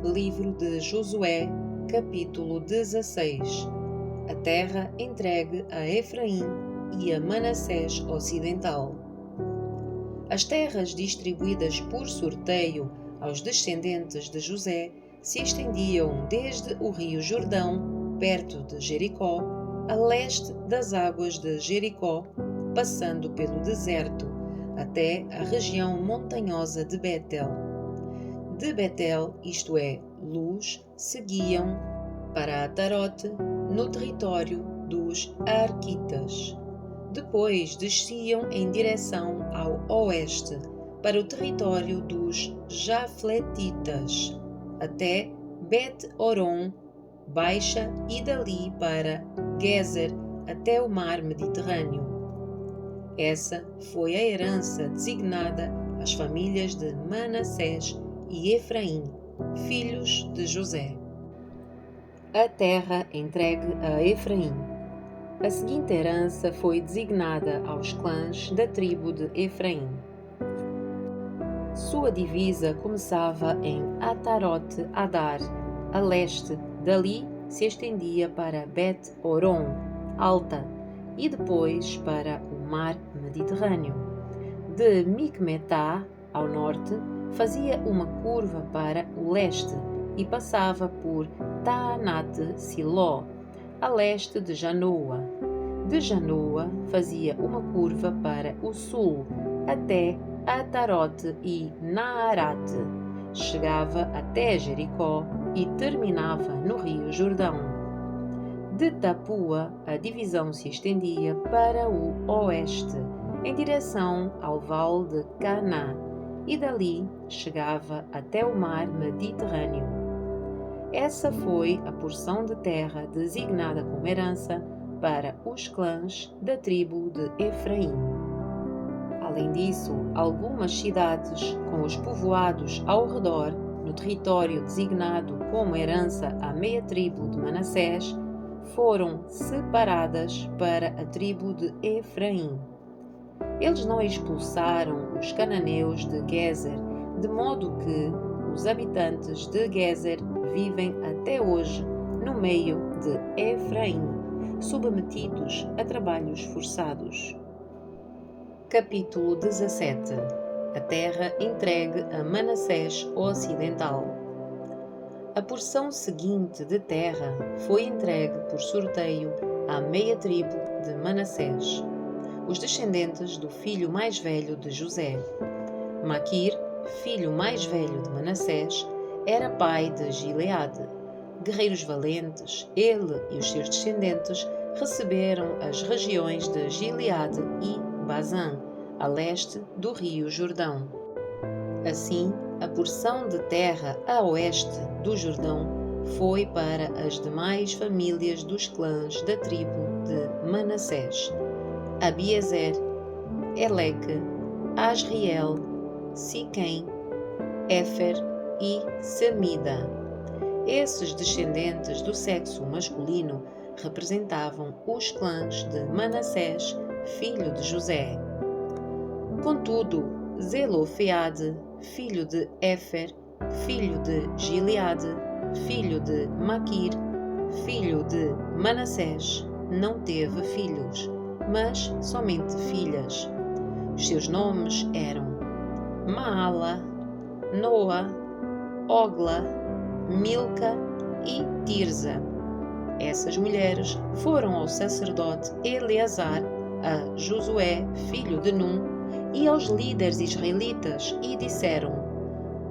Livro de Josué, capítulo 16. A terra entregue a Efraim e a Manassés ocidental. As terras distribuídas por sorteio aos descendentes de José se estendiam desde o rio Jordão, perto de Jericó, a leste das águas de Jericó, passando pelo deserto, até a região montanhosa de Betel. De Betel, isto é, Luz, seguiam para Atarote, no território dos Arquitas. Depois desciam em direção ao oeste, para o território dos Jafletitas, até Bet-Horon, baixa, e dali para Gezer, até o mar Mediterrâneo. Essa foi a herança designada às famílias de Manassés e Efraim, filhos de José. A terra entregue a Efraim. A seguinte herança foi designada aos clãs da tribo de Efraim. Sua divisa começava em Atarote Adar, a leste, dali se estendia para Bet-Horon, alta, e depois para o mar Mediterrâneo. De Micmetá, ao norte, fazia uma curva para o leste e passava por Taanate-Siló, a leste de Janoa. De Janoa fazia uma curva para o sul, até Atarote e Naarate. Chegava até Jericó e terminava no rio Jordão. De Tapua, a divisão se estendia para o oeste, em direção ao vale de Caná, e dali chegava até o mar Mediterrâneo. Essa foi a porção de terra designada como herança para os clãs da tribo de Efraim. Além disso, algumas cidades com os povoados ao redor, no território designado como herança à meia tribo de Manassés, foram separadas para a tribo de Efraim. Eles não expulsaram os cananeus de Gezer, de modo que os habitantes de Gezer vivem até hoje no meio de Efraim, submetidos a trabalhos forçados. Capítulo 17. A terra entregue a Manassés ocidental. A porção seguinte de terra foi entregue por sorteio à meia tribo de Manassés, os descendentes do filho mais velho de José. Maquir, filho mais velho de Manassés, era pai de Gileade. Guerreiros valentes, ele e os seus descendentes receberam as regiões de Gileade e Bazã, a leste do rio Jordão. Assim, a porção de terra a oeste do Jordão foi para as demais famílias dos clãs da tribo de Manassés: Abiezer, Eleque, Asriel, Siquém, Éfer e Semida. Esses descendentes do sexo masculino representavam os clãs de Manassés, filho de José. Contudo, Zelofeade, filho de Éfer, filho de Gileade, filho de Maquir, filho de Manassés, não teve filhos, mas somente filhas. Os seus nomes eram Maala, Noa, Ogla, Milca e Tirza. Essas mulheres foram ao sacerdote Eleazar, a Josué, filho de Num, e aos líderes israelitas, e disseram: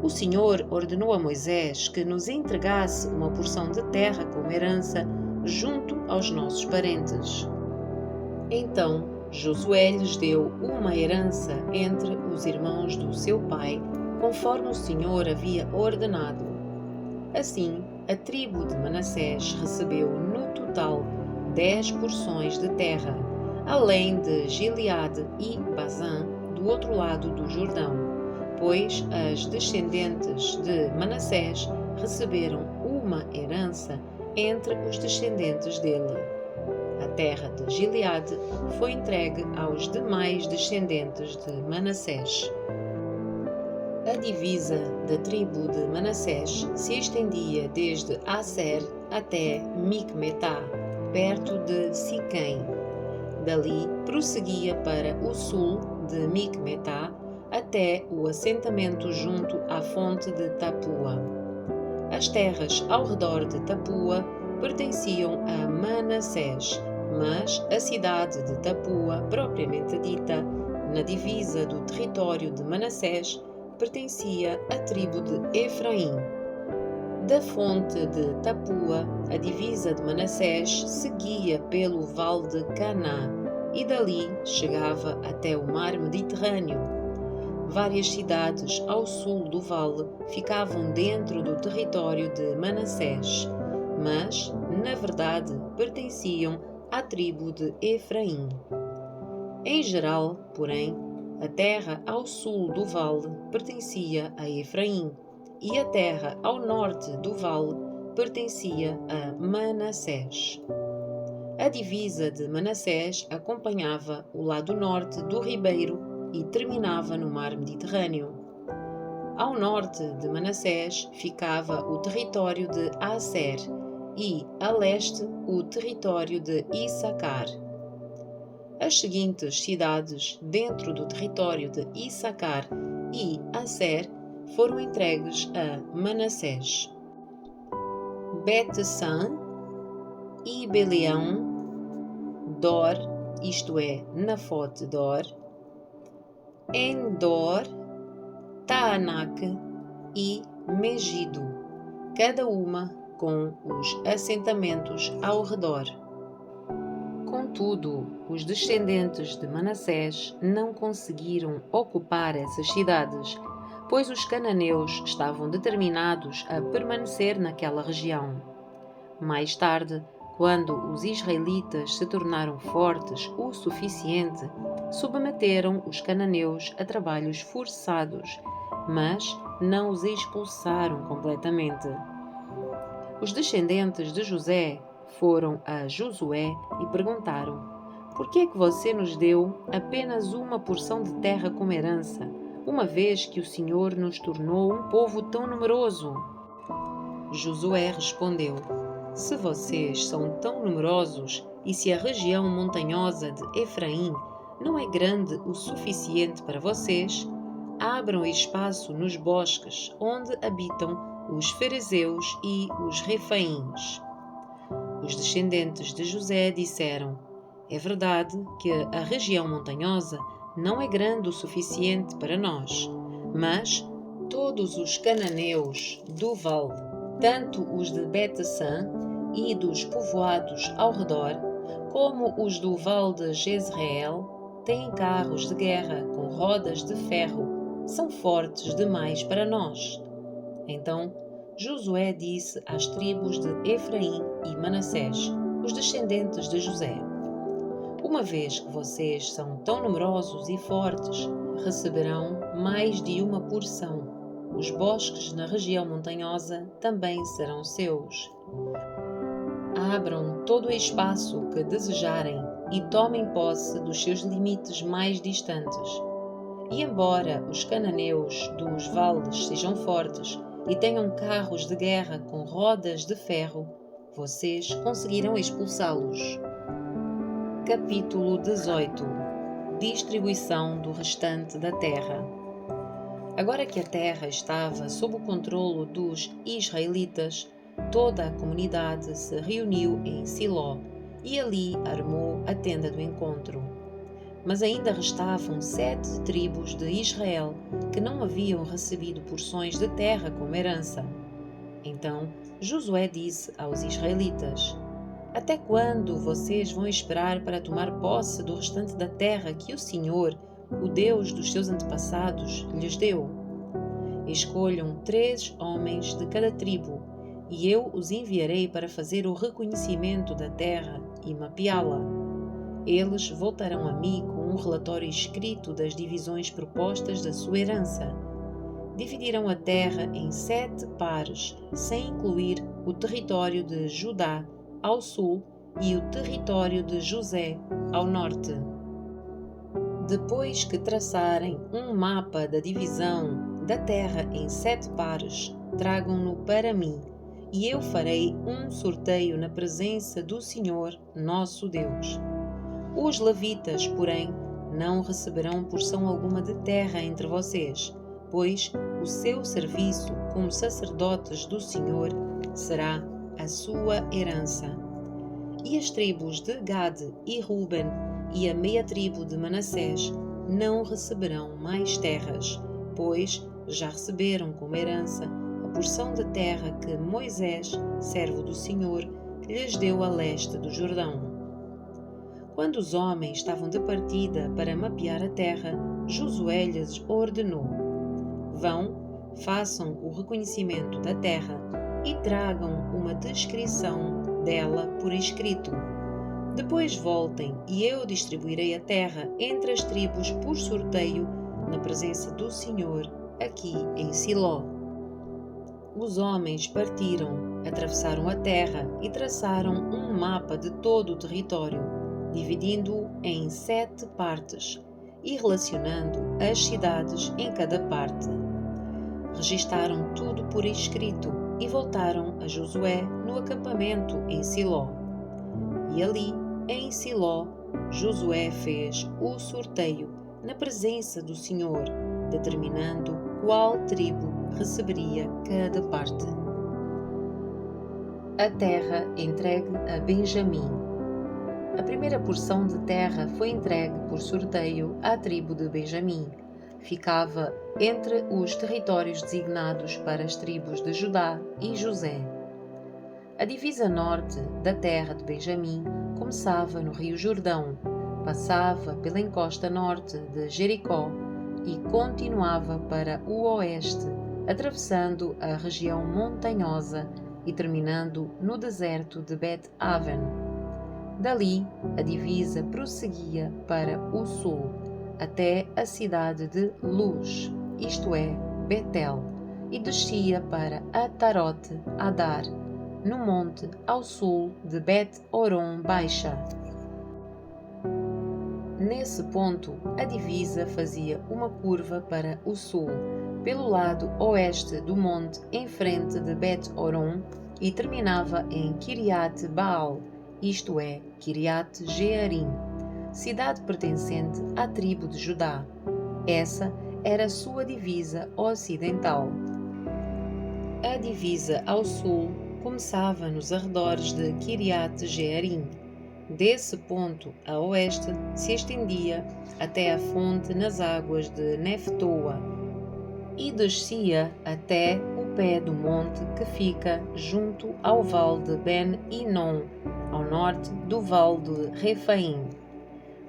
O Senhor ordenou a Moisés que nos entregasse uma porção de terra como herança junto aos nossos parentes. Então Josué lhes deu uma herança entre os irmãos do seu pai, conforme o Senhor havia ordenado. Assim, a tribo de Manassés recebeu no total 10 porções de terra, além de Gileade e Bazã, do outro lado do Jordão, pois as descendentes de Manassés receberam uma herança entre os descendentes dele. A terra de Gileade foi entregue aos demais descendentes de Manassés. A divisa da tribo de Manassés se estendia desde Aser até Micmetá, perto de Siquém. Dali prosseguia para o sul de Micmetá até o assentamento junto à fonte de Tapua. As terras ao redor de Tapua pertenciam a Manassés, mas a cidade de Tapua, propriamente dita, na divisa do território de Manassés, pertencia à tribo de Efraim. Da fonte de Tapua, a divisa de Manassés seguia pelo vale de Caná e dali chegava até o mar Mediterrâneo. Várias cidades ao sul do vale ficavam dentro do território de Manassés, mas, na verdade, pertenciam à tribo de Efraim. Em geral, porém, a terra ao sul do vale pertencia a Efraim e a terra ao norte do vale pertencia a Manassés. A divisa de Manassés acompanhava o lado norte do ribeiro e terminava no mar Mediterrâneo. Ao norte de Manassés ficava o território de Aser e, a leste, o território de Issacar. As seguintes cidades dentro do território de Issacar e Aser foram entregues a Manassés: Bet-san, Ibeleão, Dor, isto é, Nafote-Dor, Endor, Taanac e Megido, cada uma com os assentamentos ao redor. Contudo, os descendentes de Manassés não conseguiram ocupar essas cidades, pois os cananeus estavam determinados a permanecer naquela região. Mais tarde, quando os israelitas se tornaram fortes o suficiente, submeteram os cananeus a trabalhos forçados, mas não os expulsaram completamente. Os descendentes de José foram a Josué e perguntaram: "Por que é que você nos deu apenas uma porção de terra como herança, uma vez que o Senhor nos tornou um povo tão numeroso?" Josué respondeu: "Se vocês são tão numerosos e se a região montanhosa de Efraim não é grande o suficiente para vocês, abram espaço nos bosques onde habitam os fariseus e os refaíns." Os descendentes de José disseram: "É verdade que a região montanhosa não é grande o suficiente para nós, mas todos os cananeus do vale, tanto os de Bet-san e dos povoados ao redor, como os do vale de Jezreel, têm carros de guerra com rodas de ferro, são fortes demais para nós." Então Josué disse às tribos de Efraim e Manassés, os descendentes de José: "Uma vez que vocês são tão numerosos e fortes, receberão mais de uma porção. Os bosques na região montanhosa também serão seus. Abram todo o espaço que desejarem e tomem posse dos seus limites mais distantes. E embora os cananeus dos vales sejam fortes e tenham carros de guerra com rodas de ferro, vocês conseguirão expulsá-los." Capítulo 18. Distribuição do restante da terra. Agora que a terra estava sob o controlo dos israelitas, toda a comunidade se reuniu em Siló e ali armou a tenda do encontro. Mas ainda restavam 7 tribos de Israel que não haviam recebido porções de terra como herança. Então Josué disse aos israelitas: "Até quando vocês vão esperar para tomar posse do restante da terra que o Senhor, o Deus dos seus antepassados, lhes deu? Escolham 3 homens de cada tribo, e eu os enviarei para fazer o reconhecimento da terra e mapeá-la. Eles voltarão a mim com um relatório escrito das divisões propostas da sua herança. Dividirão a terra em 7 pares, sem incluir o território de Judá ao sul e o território de José ao norte. Depois que traçarem um mapa da divisão da terra em 7 pares, tragam-no para mim, e eu farei um sorteio na presença do Senhor, nosso Deus. Os levitas, porém, não receberão porção alguma de terra entre vocês, pois o seu serviço como sacerdotes do Senhor será a sua herança. E as tribos de Gade e Ruben e a meia tribo de Manassés não receberão mais terras, pois já receberam como herança a porção da terra que Moisés, servo do Senhor, lhes deu a leste do Jordão. Quando os homens estavam de partida para mapear a terra, Josué lhes ordenou: Vão, façam o reconhecimento da terra e tragam uma descrição dela por escrito. Depois voltem e eu distribuirei a terra entre as tribos por sorteio na presença do Senhor aqui em Siló. Os homens partiram, atravessaram a terra e traçaram um mapa de todo o território, dividindo-o em 7 partes e relacionando as cidades em cada parte. Registaram tudo por escrito e voltaram a Josué no acampamento em Siló. E ali, em Siló, Josué fez o sorteio na presença do Senhor, determinando qual tribo receberia cada parte. A terra entregue a Benjamim. A primeira porção de terra foi entregue por sorteio à tribo de Benjamim. Ficava entre os territórios designados para as tribos de Judá e José. A divisa norte da terra de Benjamim começava no rio Jordão, passava pela encosta norte de Jericó e continuava para o oeste, atravessando a região montanhosa e terminando no deserto de Bet-Aven. Dali, a divisa prosseguia para o sul, até a cidade de Luz, isto é, Betel, e descia para Atarote Adar, no monte ao sul de Bet-Horon Baixa. Nesse ponto, a divisa fazia uma curva para o sul, pelo lado oeste do monte em frente de Bet-Horon e terminava em Kiriat Baal, isto é, Kiriat Jearim, cidade pertencente à tribo de Judá. Essa era sua divisa ocidental. A divisa ao sul começava nos arredores de Kiriat Jearim. Desse ponto a oeste se estendia até a fonte nas águas de Neftoa e descia até o pé do monte que fica junto ao vale de Ben-Hinom, ao norte do vale de Refaim.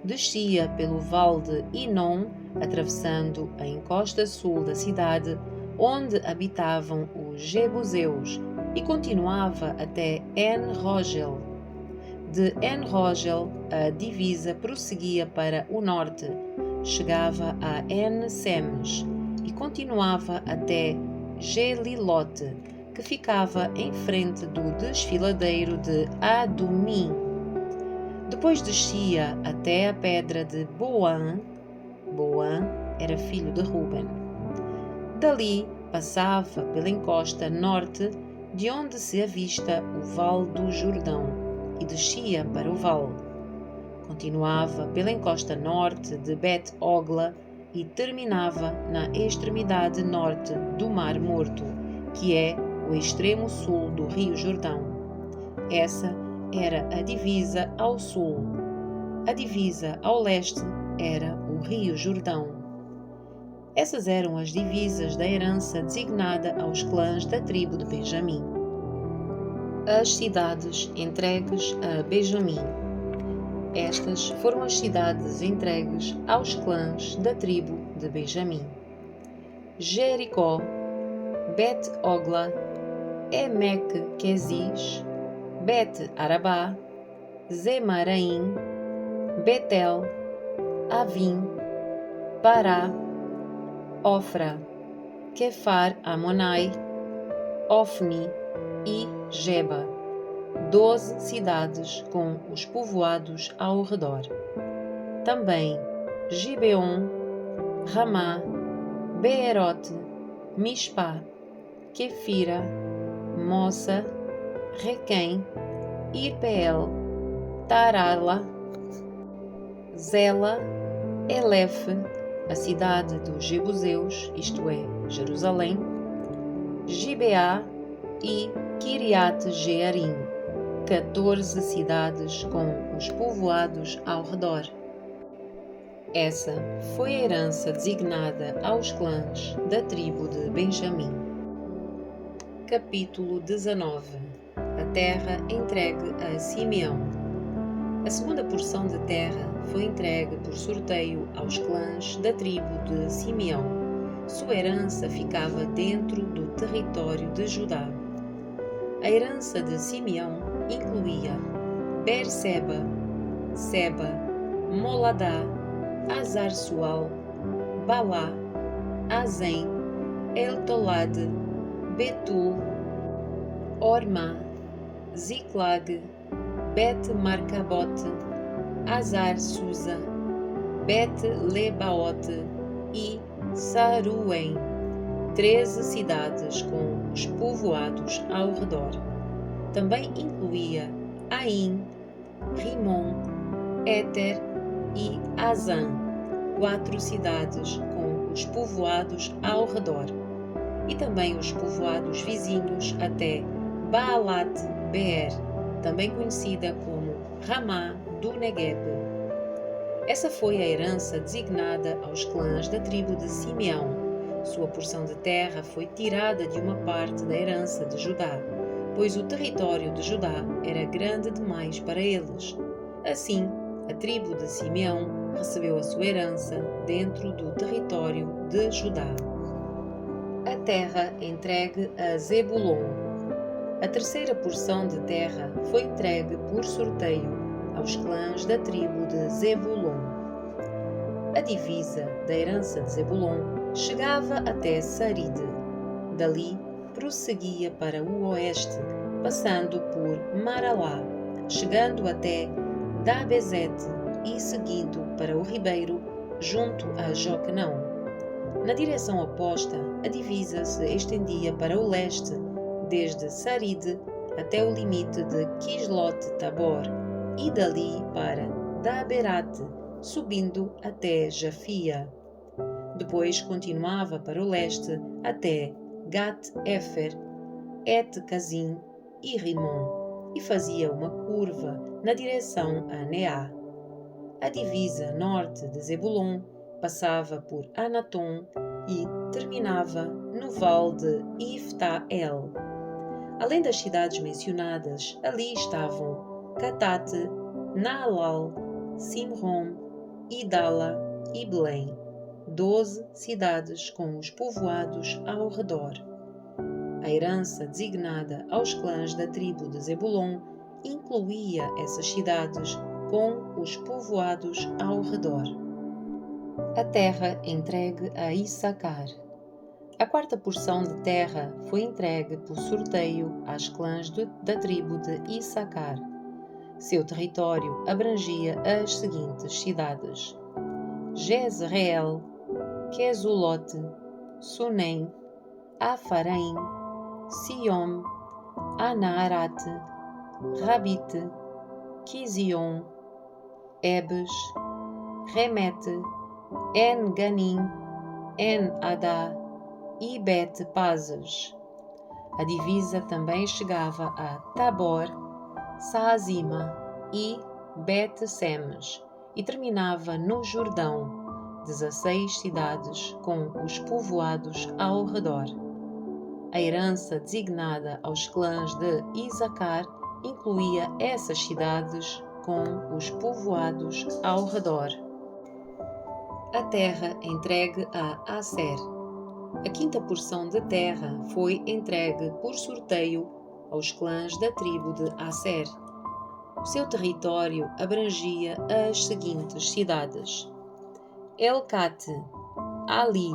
Descia pelo vale de Hinom, atravessando a encosta sul da cidade, onde habitavam os Jebuseus, e continuava até En-Rogel. De En-Rogel, a divisa prosseguia para o norte, chegava a En-Semes e continuava até Gelilote, que ficava em frente do desfiladeiro de Adumim. Depois descia até a pedra de Boan. Boan era filho de Ruben. Dali passava pela encosta norte, de onde se avista o Vale do Jordão, e descia para o vale. Continuava pela encosta norte de Bet-Ogla e terminava na extremidade norte do Mar Morto, que é o extremo sul do Rio Jordão. Essa era a divisa ao sul. A divisa ao leste era o Rio Jordão. Essas eram as divisas da herança designada aos clãs da tribo de Benjamim. As cidades entregues a Benjamim. Estas foram as cidades entregues aos clãs da tribo de Benjamim: Jericó, Bet-Ogla, Emek-Quezis, Bet-Arabá, Zemaraim, Betel, Avim, Pará, Ofra, Quefar-Amonai, Ofni e Geba, 12 cidades com os povoados ao redor. Também Gibeon, Ramá, Beerote, Mishpá, Quefira, Moça, Requém, Irpeel, Tarala, Zela, Elefe, a cidade dos Jebuseus, isto é, Jerusalém, Gibeá e Kiriat Jearim, 14 cidades com os povoados ao redor. Essa foi a herança designada aos clãs da tribo de Benjamim. Capítulo 19. A terra entregue a Simeão. A segunda porção de terra foi entregue por sorteio aos clãs da tribo de Simeão. Sua herança ficava dentro do território de Judá. A herança de Simeão incluía Berseba, Seba, Moladá, Azar-Sual, Balá, Azem, El-Tolad, Betul, Ormá, Ziklag, Bet-Marcabote, Azar-Susa, Bet-Lebaote e Saruém, 13 cidades com os povoados ao redor. Também incluía Aim, Rimon, Éter e Azã, 4 cidades com os povoados ao redor, e também os povoados vizinhos até Baalat-Beer, também conhecida como Ramá do Negueb. Essa foi a herança designada aos clãs da tribo de Simeão. Sua porção de terra foi tirada de uma parte da herança de Judá, pois o território de Judá era grande demais para eles. Assim, a tribo de Simeão recebeu a sua herança dentro do território de Judá. A terra entregue a Zebulon. A terceira porção de terra foi entregue por sorteio aos clãs da tribo de Zebulon. A divisa da herança de Zebulon chegava até Saride. Dali prosseguia para o oeste, passando por Maralá, chegando até Dabezete e seguindo para o ribeiro junto a Joquenão. Na direção oposta, a divisa se estendia para o leste, desde Saride até o limite de Quislot-Tabor e dali para Daberate, subindo até Jafia. Depois continuava para o leste até Gat-Efer, Et-Kazim e Rimon, e fazia uma curva na direção a Neá. A divisa norte de Zebulon passava por Anatom e terminava no vale de Ifta-El. Além das cidades mencionadas, ali estavam Catate, Naalal, Simrom, Idala e Belém, 12 cidades com os povoados ao redor. A herança designada aos clãs da tribo de Zebulon incluía essas cidades com os povoados ao redor. A terra entregue a Issacar. A quarta porção de terra foi entregue por sorteio às clãs da tribo de Issacar. Seu território abrangia as seguintes cidades: Jezreel, Quesulote, Sunem, Afaraim, Siom, Anaarate, Rabite, Kizion, Ebes, Remete, En-Ganim, En-Adá e Bet-Pazes. A divisa também chegava a Tabor, Saazima e Bet-Semes e terminava no Jordão, 16 cidades com os povoados ao redor. A herança designada aos clãs de Issacar incluía essas cidades com os povoados ao redor. A terra entregue a Aser. A quinta porção de terra foi entregue por sorteio aos clãs da tribo de Aser. O seu território abrangia as seguintes cidades: Elcate, Ali,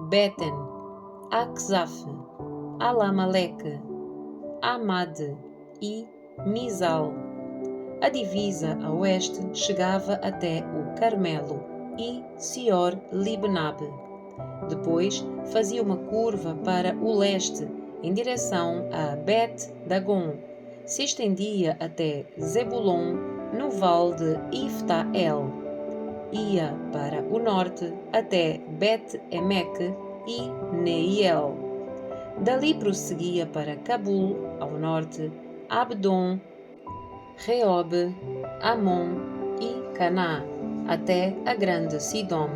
Beten, Aczaf, Alamaleque, Amad e Mizal. A divisa a oeste chegava até o Carmelo e Sior-Libnab. Depois fazia uma curva para o leste, em direção a Bet-Dagon. Se estendia até Zebulon, no vale de Ifta-El. Ia para o norte até Bet-Emeque e Neiel. Dali prosseguia para Cabul, ao norte, Abdon, Reob, Amon e Caná, até a grande Sidom.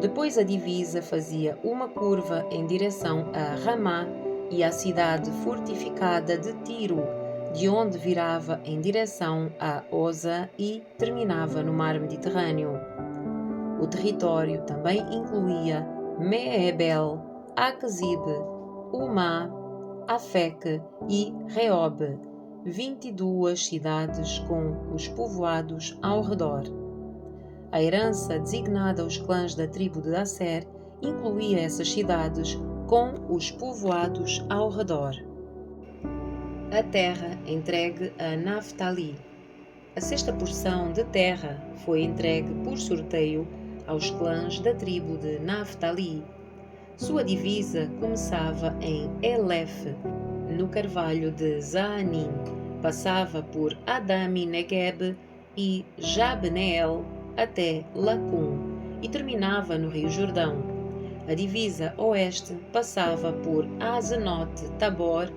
Depois a divisa fazia uma curva em direção a Ramá e à cidade fortificada de Tiro, de onde virava em direção a Oza e terminava no mar Mediterrâneo. O território também incluía Meebel, Aquezib, Umá, Afeque e Reob, 22 cidades com os povoados ao redor. A herança designada aos clãs da tribo de Asser incluía essas cidades com os povoados ao redor. A terra entregue a Naftali. A sexta porção de terra foi entregue por sorteio aos clãs da tribo de Naftali. Sua divisa começava em Elef, no carvalho de Zaanim, passava por Adami Negeb e Jabneel até Lacum e terminava no Rio Jordão. A divisa oeste passava por Azenote Tabor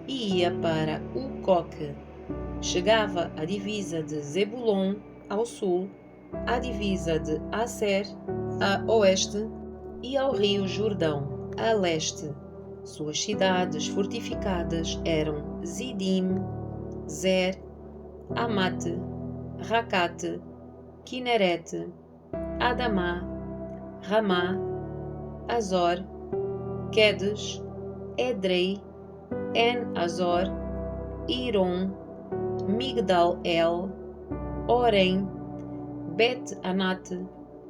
e ia para Ucoque. Chegava à divisa de Zebulon ao sul, à divisa de Asser a oeste e ao Rio Jordão a leste. Suas cidades fortificadas eram Zidim, Zer, Amate, Rakate, Kinerete, Adamá, Ramá, Azor, Quedes, Edrei, En-Azor, Iron, Migdal-El, Orem, Bet-Anate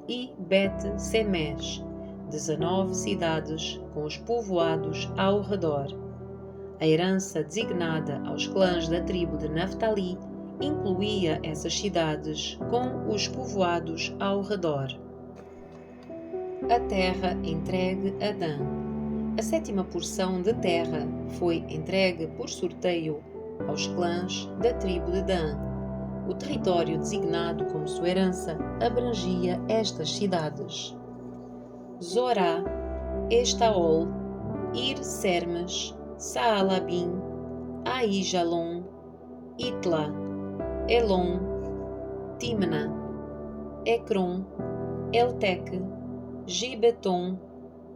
e Bet-Semes, 19 cidades com os povoados ao redor. A herança designada aos clãs da tribo de Naftali incluía essas cidades com os povoados ao redor. A terra entregue a Dan. A sétima porção de terra foi entregue por sorteio aos clãs da tribo de Dan. O território designado como sua herança abrangia estas cidades: Zorá, Estaol, Ir-Sermes, Saalabim, Aijalon, Itla, Elon, Timna, Ecrom, Elteque, Gibeton,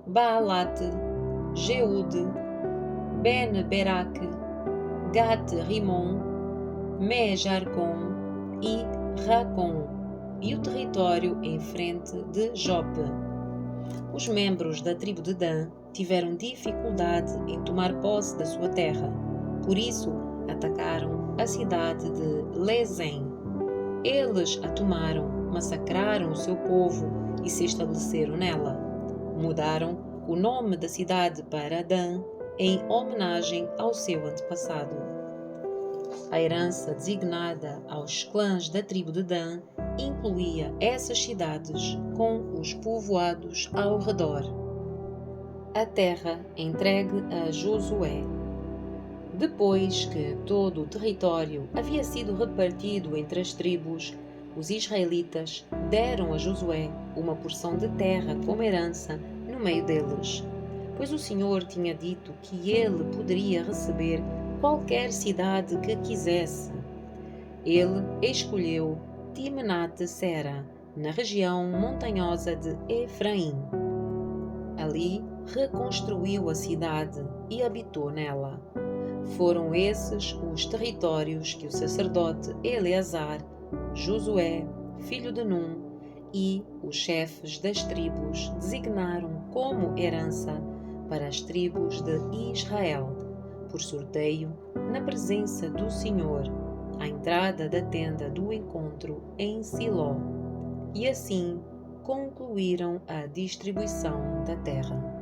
Baalate, Jeude, Ben-Beraque, Gat-Rimon, Me-Jarcom e Racom, e o território em frente de Jope. Os membros da tribo de Dan tiveram dificuldade em tomar posse da sua terra, por isso atacaram a cidade de Lezem. Eles a tomaram, massacraram o seu povo e se estabeleceram nela. Mudaram o nome da cidade para Dan, em homenagem ao seu antepassado. A herança designada aos clãs da tribo de Dan incluía essas cidades com os povoados ao redor. A terra entregue a Josué. Depois que todo o território havia sido repartido entre as tribos, os israelitas deram a Josué uma porção de terra como herança no meio deles, pois o Senhor tinha dito que ele poderia receber qualquer cidade que quisesse. Ele escolheu Timnat-Sera, na região montanhosa de Efraim. Ali reconstruiu a cidade e habitou nela. Foram esses os territórios que o sacerdote Eleazar, Josué, filho de Num, e os chefes das tribos designaram como herança para as tribos de Israel, por sorteio, na presença do Senhor, à entrada da tenda do encontro em Siló. E assim concluíram a distribuição da terra.